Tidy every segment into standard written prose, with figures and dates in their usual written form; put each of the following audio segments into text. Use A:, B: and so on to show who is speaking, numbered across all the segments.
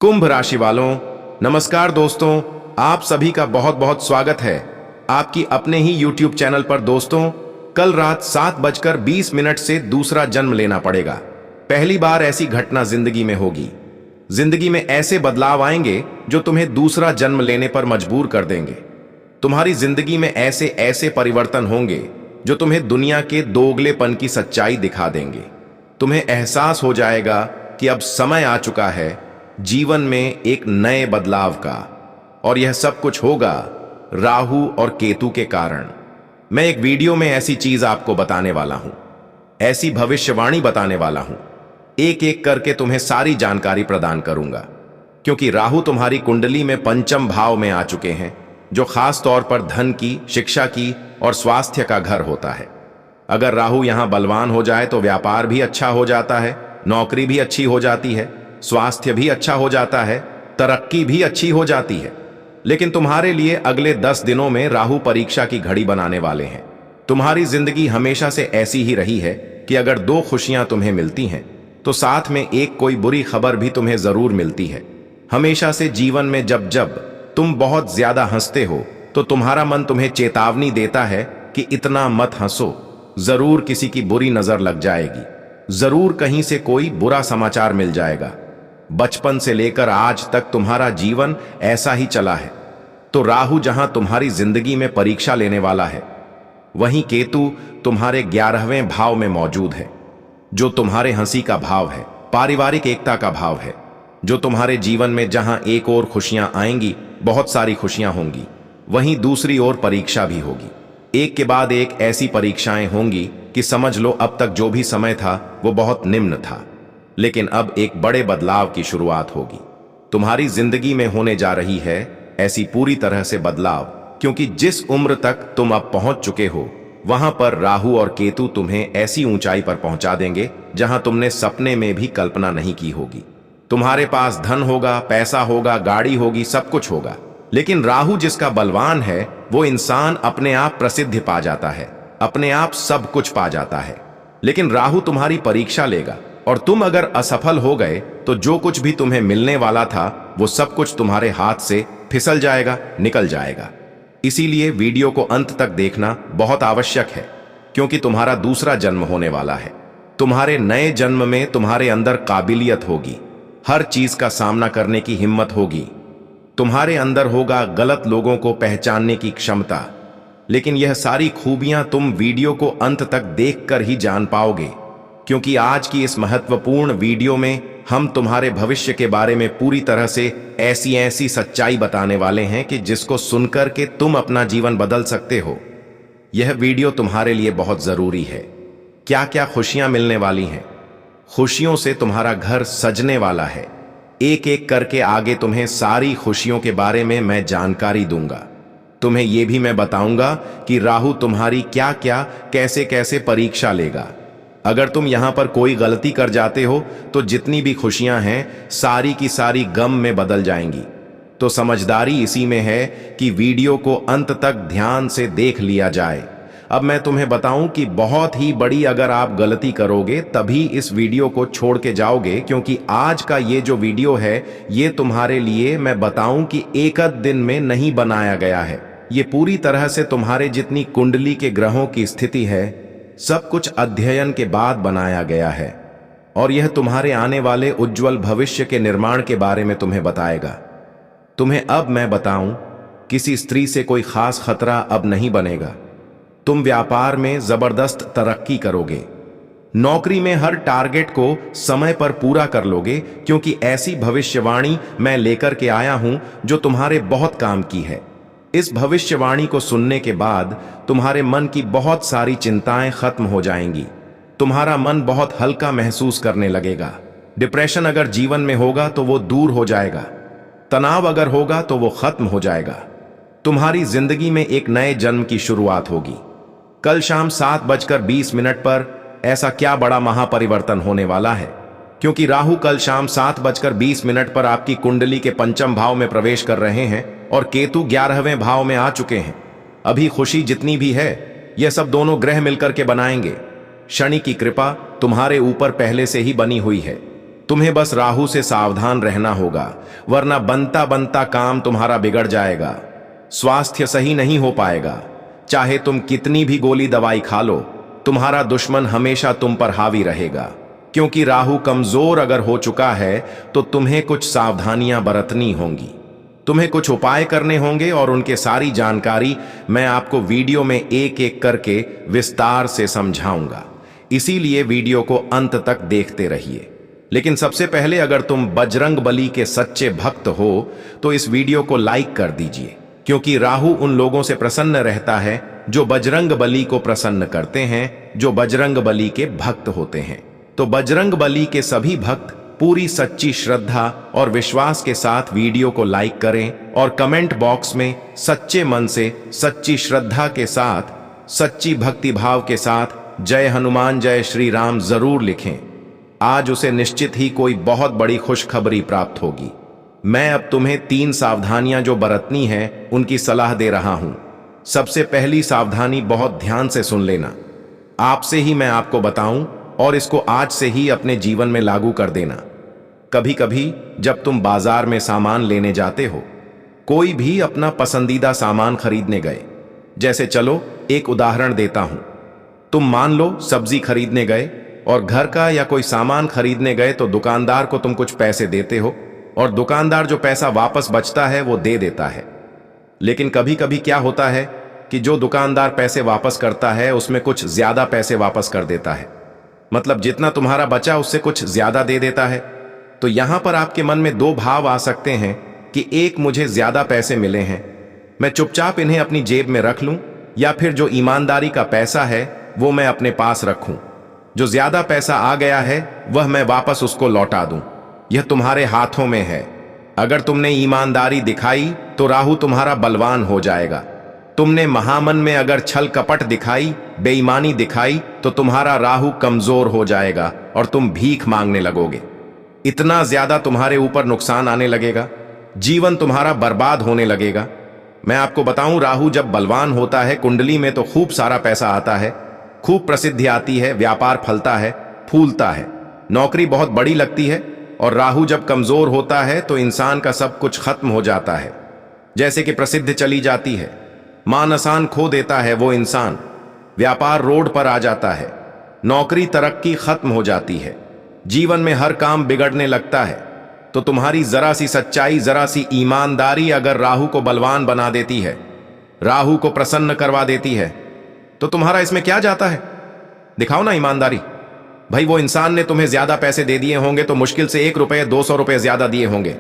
A: कुंभ राशि वालों, नमस्कार दोस्तों। आप सभी का बहुत बहुत स्वागत है आपकी अपने ही YouTube चैनल पर। दोस्तों, कल रात 7:20 से दूसरा जन्म लेना पड़ेगा। पहली बार ऐसी घटना जिंदगी में होगी। जिंदगी में ऐसे बदलाव आएंगे जो तुम्हें दूसरा जन्म लेने पर मजबूर कर देंगे। तुम्हारी जिंदगी में ऐसे ऐसे परिवर्तन होंगे जो तुम्हें दुनिया के दोगलेपन की सच्चाई दिखा देंगे। तुम्हें एहसास हो जाएगा कि अब समय आ चुका है जीवन में एक नए बदलाव का, और यह सब कुछ होगा राहु और केतु के कारण। मैं एक वीडियो में ऐसी चीज आपको बताने वाला हूं, ऐसी भविष्यवाणी बताने वाला हूं, एक एक करके तुम्हें सारी जानकारी प्रदान करूंगा। क्योंकि राहु तुम्हारी कुंडली में पंचम भाव में आ चुके हैं, जो खास तौर पर धन की, शिक्षा की और स्वास्थ्य का घर होता है। अगर राहु यहां बलवान हो जाए तो व्यापार भी अच्छा हो जाता है, नौकरी भी अच्छी हो जाती है, स्वास्थ्य भी अच्छा हो जाता है, तरक्की भी अच्छी हो जाती है। लेकिन तुम्हारे लिए अगले 10 दिनों में राहु परीक्षा की घड़ी बनाने वाले हैं। तुम्हारी जिंदगी हमेशा से ऐसी ही रही है कि अगर 2 खुशियां तुम्हें मिलती हैं तो साथ में एक कोई बुरी खबर भी तुम्हें जरूर मिलती है। हमेशा से जीवन में जब जब तुम बहुत ज्यादा हंसते हो तो तुम्हारा मन तुम्हें चेतावनी देता है कि इतना मत हंसो, जरूर किसी की बुरी नजर लग जाएगी, जरूर कहीं से कोई बुरा समाचार मिल जाएगा। बचपन से लेकर आज तक तुम्हारा जीवन ऐसा ही चला है। तो राहु जहां तुम्हारी जिंदगी में परीक्षा लेने वाला है, वहीं केतु तुम्हारे 11वें भाव में मौजूद है, जो तुम्हारे हंसी का भाव है, पारिवारिक एकता का भाव है। जो तुम्हारे जीवन में जहां एक ओर खुशियां आएंगी, बहुत सारी खुशियां होंगी, वहीं दूसरी ओर परीक्षा भी होगी। एक के बाद एक ऐसी परीक्षाएं होंगी कि समझ लो अब तक जो भी समय था वो बहुत निम्न था, लेकिन अब एक बड़े बदलाव की शुरुआत होगी। तुम्हारी जिंदगी में होने जा रही है ऐसी पूरी तरह से बदलाव, क्योंकि जिस उम्र तक तुम अब पहुंच चुके हो वहां पर राहु और केतु तुम्हें ऐसी ऊंचाई पर पहुंचा देंगे जहां तुमने सपने में भी कल्पना नहीं की होगी। तुम्हारे पास धन होगा, पैसा होगा, गाड़ी होगी, सब कुछ होगा। लेकिन राहु जिसका बलवान है वो इंसान अपने आप प्रसिद्धि पा जाता है, अपने आप सब कुछ पा जाता है। लेकिन राहु तुम्हारी परीक्षा लेगा, और तुम अगर असफल हो गए तो जो कुछ भी तुम्हें मिलने वाला था वो सब कुछ तुम्हारे हाथ से फिसल जाएगा, निकल जाएगा। इसीलिए वीडियो को अंत तक देखना बहुत आवश्यक है, क्योंकि तुम्हारा दूसरा जन्म होने वाला है। तुम्हारे नए जन्म में तुम्हारे अंदर काबिलियत होगी, हर चीज का सामना करने की हिम्मत होगी। तुम्हारे अंदर होगा गलत लोगों को पहचानने की क्षमता। लेकिन यह सारी खूबियां तुम वीडियो को अंत तक देखकर ही जान पाओगे, क्योंकि आज की इस महत्वपूर्ण वीडियो में हम तुम्हारे भविष्य के बारे में पूरी तरह से ऐसी ऐसी सच्चाई बताने वाले हैं कि जिसको सुनकर के तुम अपना जीवन बदल सकते हो। यह वीडियो तुम्हारे लिए बहुत जरूरी है। क्या क्या खुशियां मिलने वाली हैं, खुशियों से तुम्हारा घर सजने वाला है। एक एक करके आगे तुम्हें सारी खुशियों के बारे में मैं जानकारी दूंगा। तुम्हें यह भी मैं बताऊंगा कि राहु तुम्हारी क्या क्या, कैसे कैसे परीक्षा लेगा। अगर तुम यहां पर कोई गलती कर जाते हो तो जितनी भी खुशियां हैं सारी की सारी गम में बदल जाएंगी। तो समझदारी इसी में है कि वीडियो को अंत तक ध्यान से देख लिया जाए। अब मैं तुम्हें बताऊं कि बहुत ही बड़ी अगर आप गलती करोगे तभी इस वीडियो को छोड़ के जाओगे, क्योंकि आज का ये जो वीडियो है ये तुम्हारे लिए मैं बताऊं कि एक दिन में नहीं बनाया गया है। ये पूरी तरह से तुम्हारे जितनी कुंडली के ग्रहों की स्थिति है सब कुछ अध्ययन के बाद बनाया गया है, और यह तुम्हारे आने वाले उज्जवल भविष्य के निर्माण के बारे में तुम्हें बताएगा। तुम्हें अब मैं बताऊं, किसी स्त्री से कोई खास खतरा अब नहीं बनेगा। तुम व्यापार में जबरदस्त तरक्की करोगे, नौकरी में हर टारगेट को समय पर पूरा कर लोगे, क्योंकि ऐसी भविष्यवाणी मैं लेकर के आया हूं जो तुम्हारे बहुत काम की है। इस भविष्यवाणी को सुनने के बाद तुम्हारे मन की बहुत सारी चिंताएं खत्म हो जाएंगी। तुम्हारा मन बहुत हल्का महसूस करने लगेगा। डिप्रेशन अगर जीवन में होगा तो वो दूर हो जाएगा, तनाव अगर होगा तो वो खत्म हो जाएगा। तुम्हारी जिंदगी में एक नए जन्म की शुरुआत होगी। कल शाम 7:20 पर ऐसा क्या बड़ा महापरिवर्तन होने वाला है, क्योंकि राहु कल शाम 7:20 पर आपकी कुंडली के पंचम भाव में प्रवेश कर रहे हैं और केतु 11वें भाव में आ चुके हैं। अभी खुशी जितनी भी है यह सब दोनों ग्रह मिलकर के बनाएंगे। शनि की कृपा तुम्हारे ऊपर पहले से ही बनी हुई है। तुम्हें बस राहु से सावधान रहना होगा, वरना बनता बनता काम तुम्हारा बिगड़ जाएगा। स्वास्थ्य सही नहीं हो पाएगा। चाहे तुम कितनी भी गोली दवाई खा लो, तुम्हारा दुश्मन हमेशा तुम पर हावी रहेगा, क्योंकि राहु कमजोर अगर हो चुका है तो तुम्हें कुछ सावधानियां बरतनी होंगी। तुम्हें कुछ उपाय करने होंगे और उनके सारी जानकारी मैं आपको वीडियो में एक एक करके विस्तार से समझाऊंगा। इसीलिए वीडियो को अंत तक देखते रहिए। लेकिन सबसे पहले अगर तुम बजरंग बली के सच्चे भक्त हो तो इस वीडियो को लाइक कर दीजिए, क्योंकि राहु उन लोगों से प्रसन्न रहता है जो बजरंग बली को प्रसन्न करते हैं, जो बजरंग बली के भक्त होते हैं। तो बजरंग बली के सभी भक्त पूरी सच्ची श्रद्धा और विश्वास के साथ वीडियो को लाइक करें और कमेंट बॉक्स में सच्चे मन से, सच्ची श्रद्धा के साथ, सच्ची भक्ति भाव के साथ जय हनुमान जय श्री राम जरूर लिखें। आज उसे निश्चित ही कोई बहुत बड़ी खुशखबरी प्राप्त होगी। मैं अब तुम्हें 3 सावधानियां जो बरतनी है उनकी सलाह दे रहा हूं। सबसे पहली सावधानी बहुत ध्यान से सुन लेना। आपसे ही मैं आपको बताऊं और इसको आज से ही अपने जीवन में लागू कर देना। कभी कभी जब तुम बाजार में सामान लेने जाते हो, कोई भी अपना पसंदीदा सामान खरीदने गए, जैसे चलो एक उदाहरण देता हूं। तुम मान लो सब्जी खरीदने गए और घर का या कोई सामान खरीदने गए तो दुकानदार को तुम कुछ पैसे देते हो और दुकानदार जो पैसा वापस बचता है वो दे देता है। लेकिन कभी कभी क्या होता है कि जो दुकानदार पैसे वापस करता है उसमें कुछ ज्यादा पैसे वापस कर देता है, मतलब जितना तुम्हारा बचा उससे कुछ ज्यादा दे देता है। तो यहां पर आपके मन में 2 भाव आ सकते हैं कि एक, मुझे ज्यादा पैसे मिले हैं, मैं चुपचाप इन्हें अपनी जेब में रख लूं, या फिर जो ईमानदारी का पैसा है वो मैं अपने पास रखूं। जो ज्यादा पैसा आ गया है वह मैं वापस उसको लौटा दूं। यह तुम्हारे हाथों में है। अगर तुमने ईमानदारी दिखाई तो राहु तुम्हारा बलवान हो जाएगा। तुमने महामन में अगर छल कपट दिखाई, बेईमानी दिखाई, तो तुम्हारा राहु कमजोर हो जाएगा और तुम भीख मांगने लगोगे। इतना ज्यादा तुम्हारे ऊपर नुकसान आने लगेगा, जीवन तुम्हारा बर्बाद होने लगेगा। मैं आपको बताऊं, राहु जब बलवान होता है कुंडली में तो खूब सारा पैसा आता है, खूब प्रसिद्धि आती है, व्यापार फलता है, फूलता है, नौकरी बहुत बड़ी लगती है। और राहु जब कमजोर होता है तो इंसान का सब कुछ खत्म हो जाता है, जैसे कि प्रसिद्धि चली जाती है, मान आसान खो देता है वो इंसान, व्यापार रोड पर आ जाता है, नौकरी तरक्की खत्म हो जाती है, जीवन में हर काम बिगड़ने लगता है। तो तुम्हारी जरा सी सच्चाई, जरा सी ईमानदारी अगर राहु को बलवान बना देती है, राहु को प्रसन्न करवा देती है, तो तुम्हारा इसमें क्या जाता है? दिखाओ ना ईमानदारी। भाई वो इंसान ने तुम्हें ज्यादा पैसे दे दिए होंगे तो मुश्किल से 1 रुपये 200 रुपये ज्यादा दिए होंगे,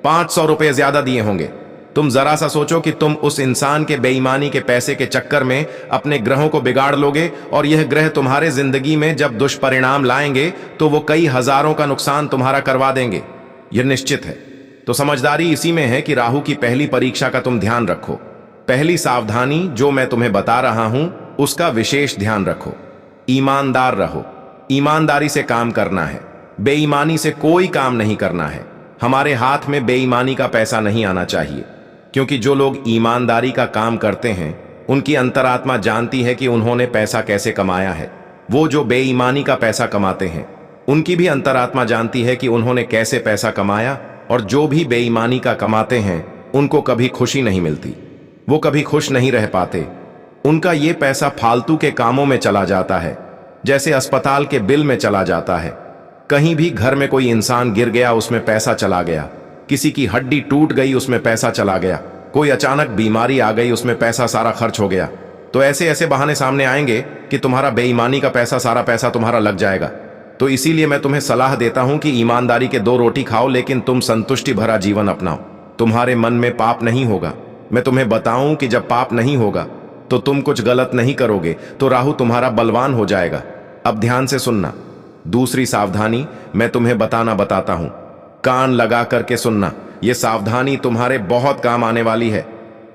A: 500 रुपये ज्यादा दिए होंगे। तुम जरा सा सोचो कि तुम उस इंसान के बेईमानी के पैसे के चक्कर में अपने ग्रहों को बिगाड़ लोगे और यह ग्रह तुम्हारे जिंदगी में जब दुष्परिणाम लाएंगे तो वो कई हजारों का नुकसान तुम्हारा करवा देंगे। यह निश्चित है। तो समझदारी इसी में है कि राहु की पहली परीक्षा का तुम ध्यान रखो। पहली सावधानी जो मैं तुम्हें बता रहा हूं उसका विशेष ध्यान रखो। ईमानदार रहो। ईमानदारी से काम करना है, बेईमानी से कोई काम नहीं करना है। हमारे हाथ में बेईमानी का पैसा नहीं आना चाहिए, क्योंकि जो लोग ईमानदारी का काम करते हैं उनकी अंतरात्मा जानती है कि उन्होंने पैसा कैसे कमाया है। वो जो बेईमानी का पैसा कमाते हैं उनकी भी अंतरात्मा जानती है कि उन्होंने कैसे पैसा कमाया, और जो भी बेईमानी का कमाते हैं उनको कभी खुशी नहीं मिलती, वो कभी खुश नहीं रह पाते। उनका ये पैसा फालतू के कामों में चला जाता है, जैसे अस्पताल के बिल में चला जाता है। कहीं भी घर में कोई इंसान गिर गया उसमें पैसा चला गया, किसी की हड्डी टूट गई उसमें पैसा चला गया, कोई अचानक बीमारी आ गई उसमें पैसा सारा खर्च हो गया। तो ऐसे ऐसे बहाने सामने आएंगे कि तुम्हारा बेईमानी का पैसा, सारा पैसा तुम्हारा लग जाएगा। तो इसीलिए मैं तुम्हें सलाह देता हूं कि ईमानदारी के 2 रोटी खाओ, लेकिन तुम संतुष्टि भरा जीवन अपनाओ। तुम्हारे मन में पाप नहीं होगा। मैं तुम्हें बताऊं कि जब पाप नहीं होगा तो तुम कुछ गलत नहीं करोगे, तो राहु तुम्हारा बलवान हो जाएगा। अब ध्यान से सुनना। दूसरी सावधानी मैं तुम्हें बताता हूं, कान लगा करके सुनना। यह सावधानी तुम्हारे बहुत काम आने वाली है।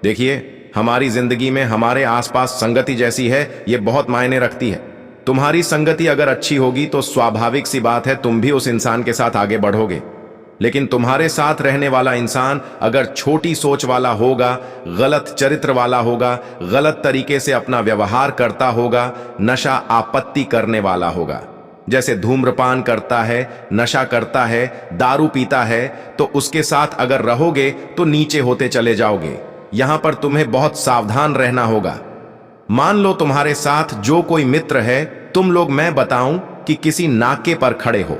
A: देखिए, हमारी जिंदगी में हमारे आसपास संगति जैसी है, यह बहुत मायने रखती है। तुम्हारी संगति अगर अच्छी होगी तो स्वाभाविक सी बात है तुम भी उस इंसान के साथ आगे बढ़ोगे। लेकिन तुम्हारे साथ रहने वाला इंसान अगर छोटी सोच वाला होगा, गलत चरित्र वाला होगा, गलत तरीके से अपना व्यवहार करता होगा, नशा आपत्ति करने वाला होगा, जैसे धूम्रपान करता है, नशा करता है, दारू पीता है, तो उसके साथ अगर रहोगे तो नीचे होते चले जाओगे। यहां पर तुम्हें बहुत सावधान रहना होगा। मान लो तुम्हारे साथ जो कोई मित्र है, तुम लोग मैं बताऊं कि किसी नाके पर खड़े हो,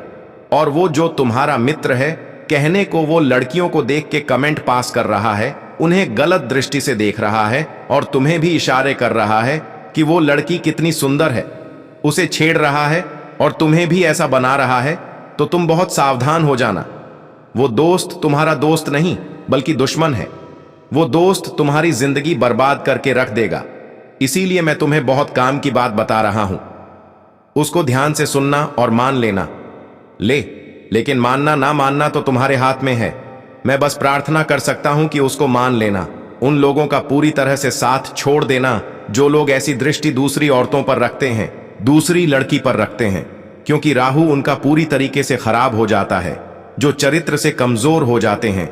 A: और वो जो तुम्हारा मित्र है, कहने को वो लड़कियों को देख के कमेंट पास कर रहा है, उन्हें गलत दृष्टि से देख रहा है और तुम्हें भी इशारे कर रहा है कि वो लड़की कितनी सुंदर है, उसे छेड़ रहा है और तुम्हें भी ऐसा बना रहा है, तो तुम बहुत सावधान हो जाना। वो दोस्त तुम्हारा दोस्त नहीं बल्कि दुश्मन है। वो दोस्त तुम्हारी जिंदगी बर्बाद करके रख देगा। इसीलिए मैं तुम्हें बहुत काम की बात बता रहा हूं, उसको ध्यान से सुनना और मान लेना। लेकिन मानना ना मानना तो तुम्हारे हाथ में है। मैं बस प्रार्थना कर सकता हूं कि उसको मान लेना। उन लोगों का पूरी तरह से साथ छोड़ देना जो लोग ऐसी दृष्टि दूसरी औरतों पर रखते हैं, दूसरी लड़की पर रखते हैं, क्योंकि राहु उनका पूरी तरीके से खराब हो जाता है, जो चरित्र से कमजोर हो जाते हैं।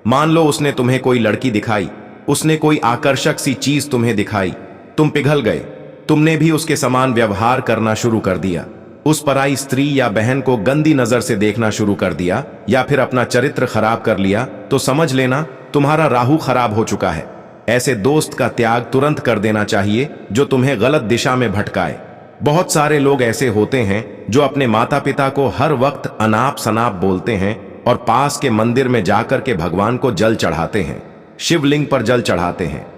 A: मान लो उसने तुम्हें कोई लड़की दिखाई, उसने कोई आकर्षक सी चीज तुम्हें दिखाई, तुम पिघल गए, तुमने भी उसके समान व्यवहार करना शुरू कर दिया, उस पराई स्त्री या बहन को गंदी नजर से देखना शुरू कर दिया, या फिर अपना चरित्र खराब कर लिया, तो समझ लेना तुम्हारा राहु खराब हो चुका है। ऐसे दोस्त का त्याग तुरंत कर देना चाहिए जो तुम्हें गलत दिशा में भटकाए। बहुत सारे लोग ऐसे होते हैं जो अपने माता पिता को हर वक्त अनाप शनाप बोलते हैं और पास के मंदिर में जाकर के भगवान को जल चढ़ाते हैं, शिवलिंग पर जल चढ़ाते हैं।